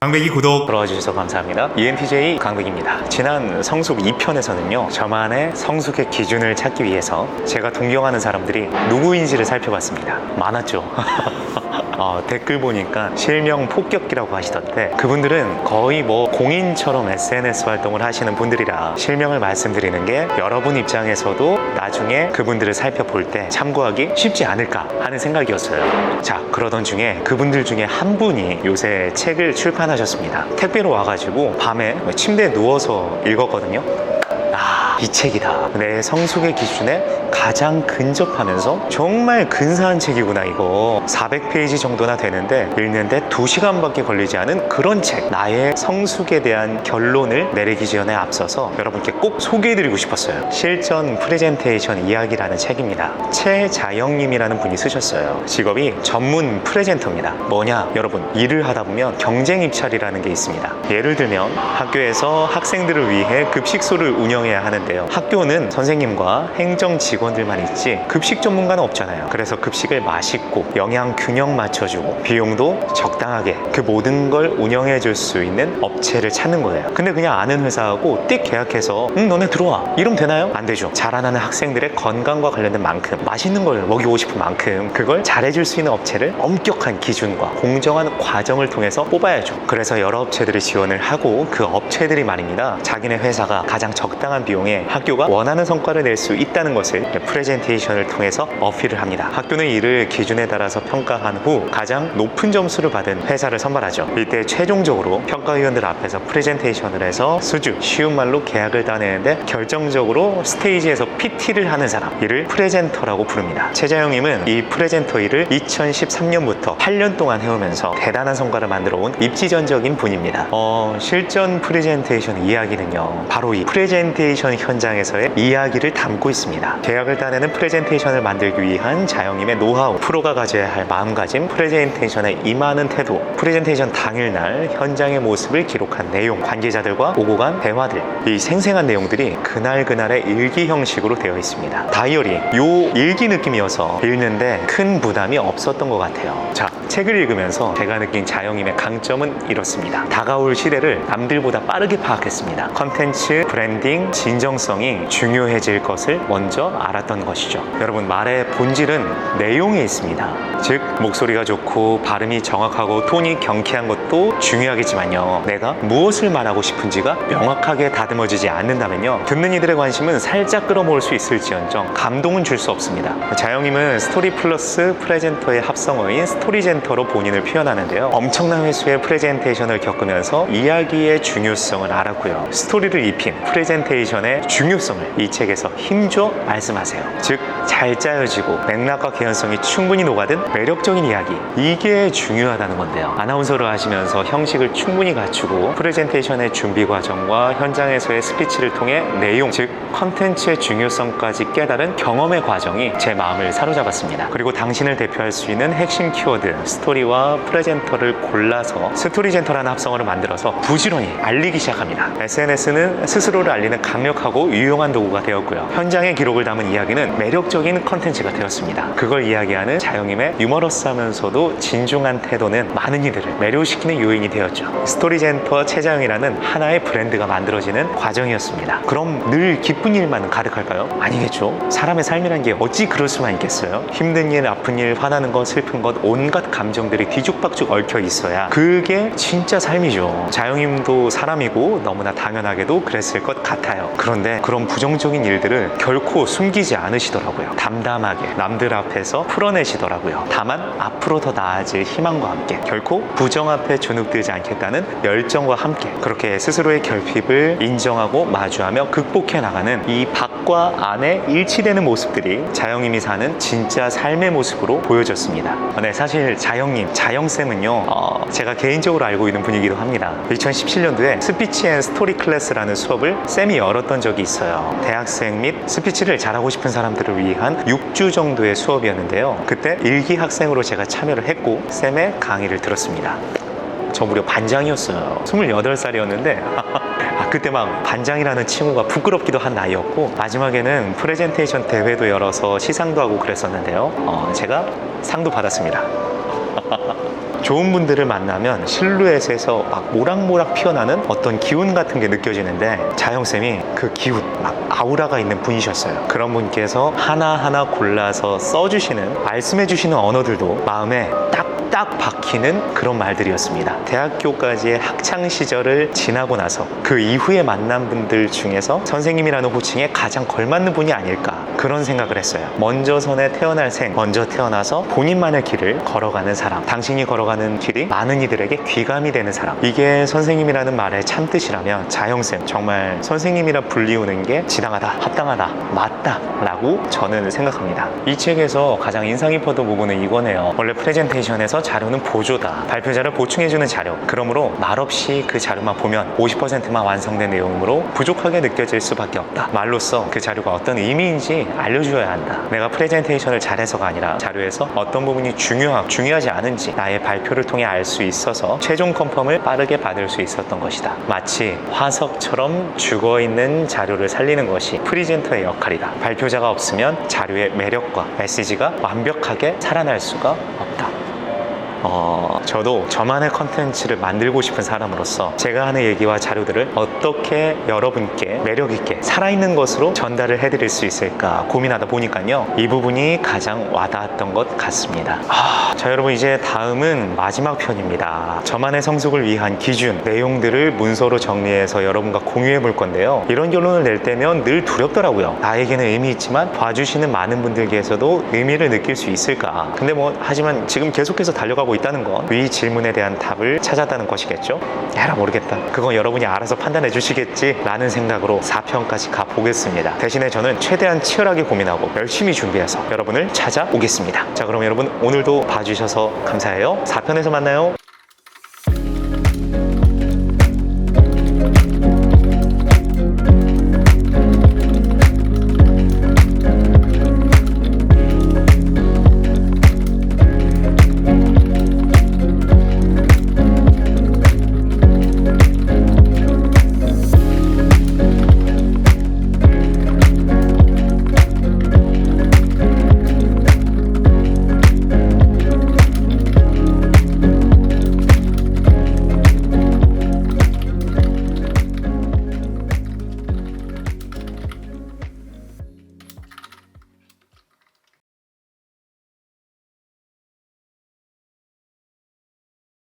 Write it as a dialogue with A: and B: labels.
A: 강백이 구독 들어와 주셔서 감사합니다. ENTJ 강백입니다. 지난 성숙 2편에서는요, 저만의 성숙의 기준을 찾기 위해서 제가 존경하는 사람들이 누구인지를 살펴봤습니다. 많았죠. 댓글 보니까 실명 폭격기라고 하시던데, 그분들은 거의 공인처럼 SNS 활동을 하시는 분들이라 실명을 말씀드리는 게 여러분 입장에서도 나중에 그분들을 살펴볼 때 참고하기 쉽지 않을까 하는 생각이었어요. 자, 그러던 중에 그분들 중에 한 분이 요새 책을 출판하셨습니다. 택배로 와가지고 밤에 침대에 누워서 읽었거든요. 이 책이다. 내 성숙의 기준에 가장 근접하면서 정말 근사한 책이구나. 이거 400페이지 정도나 되는데 읽는데 2시간밖에 걸리지 않은 그런 책. 나의 성숙에 대한 결론을 내리기 전에 앞서서 여러분께 꼭 소개해드리고 싶었어요. 실전 프레젠테이션 이야기라는 책입니다. 최자영님이라는 분이 쓰셨어요. 직업이 전문 프레젠터입니다. 뭐냐, 여러분, 일을 하다 보면 경쟁 입찰이라는 게 있습니다. 예를 들면 학교에서 학생들을 위해 급식소를 운영해야 하는데요, 학교는 선생님과 행정 직원들만 있지 급식 전문가는 없잖아요. 그래서 급식을 맛있고 영양 균형 맞춰주고 비용도 적당하게 그 모든 걸 운영해 줄 수 있는 업체를 찾는 거예요. 근데 그냥 아는 회사하고 띡 계약해서 너네 들어와 이러면 되나요? 안 되죠. 자라나는 학생들의 건강과 관련된 만큼, 맛있는 걸 먹이고 싶은 만큼 그걸 잘해줄 수 있는 업체를 엄격한 기준과 공정한 과정을 통해서 뽑아야죠. 그래서 여러 업체들이 지원을 하고 그 업체들이 말입니다, 자기네 회사가 가장 적당한 비용에 학교가 원하는 성과를 낼 수 있다는 것을 프레젠테이션을 통해서 어필을 합니다. 학교는 이를 기준에 따라서 평가한 후 가장 높은 점수를 받은 회사를 선발하죠. 이때 최종적으로 평가위원들 앞에서 프레젠테이션을 해서 수주, 쉬운 말로 계약을 따내는데 결정적으로 스테이지에서 PT를 하는 사람, 이를 프레젠터라고 부릅니다. 최자영님은 이 프레젠터 일을 2013년부터 8년 동안 해오면서 대단한 성과를 만들어 온 입지전적인 분입니다. 실전 프레젠테이션 이야기는요, 바로 이 프레젠테이션 현장에서의 이야기를 담고 있습니다. 계약을 따내는 프레젠테이션을 만들기 위한 자영님의 노하우, 프로가 가져야 할 마음가짐, 프레젠테이션에 임하는 태도, 프레젠테이션 당일날 현장의 모습을 기록한 내용, 관계자들과 오고 간 대화들, 이 생생한 내용들이 그날그날의 일기 형식으로 되어 있습니다. 다이어리, 요 일기 느낌이어서 읽는데 큰 부담이 없었던 것 같아요. 자, 책을 읽으면서 제가 느낀 자영님의 강점은 이렇습니다. 다가올 시대를 남들보다 빠르게 파악했습니다. 컨텐츠, 브랜딩, 진정성이 중요해질 것을 먼저 알았던 것이죠. 여러분, 말의 본질은 내용에 있습니다. 즉, 목소리가 좋고 발음이 정확하고 톤이 경쾌한 것도 중요하겠지만요, 내가 무엇을 말하고 싶은지가 명확하게 다듬어지지 않는다면요, 듣는 이들의 관심은 살짝 끌어모을 수 있을지언정 감동은 줄 수 없습니다. 자영님은 스토리 플러스 프레젠터의 합성어인 스토리젠터로 본인을 표현하는데요, 엄청난 횟수의 프레젠테이션을 겪으면서 이야기의 중요성을 알았고요, 스토리를 입힌 프레젠테이션의 중요성을 이 책에서 힘줘 말씀하세요. 즉, 잘 짜여지고 맥락과 개연성이 충분히 녹아든 매력적인 이야기, 이게 중요하다는 건데요, 아나운서를 하시면서 형식을 충분히 갖추고 프레젠테이션의 준비 과정과 현장에서의 스피치를 통해 내용, 즉 컨텐츠의 중요성까지 깨달은 경험의 과정이 제 마음을 사로잡았습니다. 그리고 당신을 대표할 수 있는 핵심 키워드, 스토리와 프레젠터를 골라서 스토리젠터라는 합성어를 만들어서 부지런히 알리기 시작합니다. SNS는 스스로를 알리는 강력하고 유용한 도구가 되었고요, 현장의 기록을 담은 이야기는 매력적인 컨텐츠가 되었습니다. 그걸 이야기하는 자영님의 유머러스하면서도 진중한 태도는 많은 이들을 매료시키는 요인이 되었죠. 스토리젠터 최자영이라는 하나의 브랜드가 만들어지는 과정이었습니다. 그럼 늘 기쁜 일만 가득할까요? 아니겠죠. 사람의 삶이란 게 어찌 그럴 수만 있겠어요. 힘든 일, 아픈 일, 화나는 것, 슬픈 것, 온갖 감정들이 뒤죽박죽 얽혀 있어야 그게 진짜 삶이죠. 자영님도 사람이고 너무나 당연하게도 그랬을 것 같아요. 그런데 그런 부정적인 일들을 결코 숨기지 않으시더라고요. 담담하게 남들 앞에서 풀어내시더라고요. 다만 앞으로 더 나아질 희망과 함께 결코 부정 앞에 주눅들지 않겠다는 열정과 함께 그렇게 스스로의 결핍을 인정하고 마주하며 극복해 나가는 이 밖과 안에 일치되는 모습들이 자영님이 사는 진짜 삶의 모습으로 보여졌습니다. 네, 사실 자영쌤은요, 제가 개인적으로 알고 있는 분이기도 합니다. 2017년도에 스피치 앤 스토리 클래스라는 수업을 쌤이 열었던 적이 있어요. 대학생 및 스피치를 잘하고 싶은 사람들을 위한 6주 정도의 수업이었는데요, 그때 일기 학생으로 제가 참여를 했고 쌤의 강의를 들었습니다. 저 무려 반장이었어요. 28살이었는데 그때 막 반장이라는 칭호가 부끄럽기도 한 나이였고, 마지막에는 프레젠테이션 대회도 열어서 시상도 하고 그랬었는데요, 제가 상도 받았습니다. 좋은 분들을 만나면 실루엣에서 막 모락모락 피어나는 어떤 기운 같은 게 느껴지는데 자영쌤이 그 기운, 막 아우라가 있는 분이셨어요. 그런 분께서 하나하나 골라서 써주시는, 말씀해주시는 언어들도 마음에 딱딱 박히는 그런 말들이었습니다. 대학교까지의 학창 시절을 지나고 나서 그 이후에 만난 분들 중에서 선생님이라는 호칭에 가장 걸맞는 분이 아닐까, 그런 생각을 했어요. 먼저 선에 태어날 생, 먼저 태어나서 본인만의 길을 걸어가는 사람, 당신이 걸어가는 길이 많은 이들에게 귀감이 되는 사람, 이게 선생님이라는 말의 참뜻이라면 자영쌤 정말 선생님이라 불리우는 게 지당하다, 합당하다, 맞다 라고 저는 생각합니다. 이 책에서 가장 인상 깊었던 부분은 이거네요. 원래 프레젠테이션에서 자료는 보조다, 발표자를 보충해주는 자료, 그러므로 말없이 그 자료만 보면 50%만 완성된 내용이므로 부족하게 느껴질 수밖에 없다. 말로써 그 자료가 어떤 의미인지 알려주어야 한다. 내가 프레젠테이션을 잘해서가 아니라 자료에서 어떤 부분이 중요하지 않은지 나의 발표를 통해 알 수 있어서 최종 컨펌을 빠르게 받을 수 있었던 것이다. 마치 화석처럼 죽어있는 자료를 살리는 것이 프리젠터의 역할이다. 발표자가 없으면 자료의 매력과 메시지가 완벽하게 살아날 수가 없다. 저도 저만의 컨텐츠를 만들고 싶은 사람으로서 제가 하는 얘기와 자료들을 어떻게 여러분께 매력있게 살아있는 것으로 전달을 해드릴 수 있을까 고민하다 보니까요, 이 부분이 가장 와닿았던 것 같습니다. 자, 여러분, 이제 다음은 마지막 편입니다. 저만의 성숙을 위한 기준, 내용들을 문서로 정리해서 여러분과 공유해 볼 건데요, 이런 결론을 낼 때면 늘 두렵더라고요. 나에게는 의미 있지만 봐주시는 많은 분들께서도 의미를 느낄 수 있을까. 근데 하지만 지금 계속해서 달려가고 있다는 건 이 질문에 대한 답을 찾았다는 것이겠죠? 에라 모르겠다, 그건 여러분이 알아서 판단해 주시겠지 라는 생각으로 4편까지 가보겠습니다. 대신에 저는 최대한 치열하게 고민하고 열심히 준비해서 여러분을 찾아오겠습니다. 자, 그럼 여러분 오늘도 봐주셔서 감사해요. 4편에서 만나요.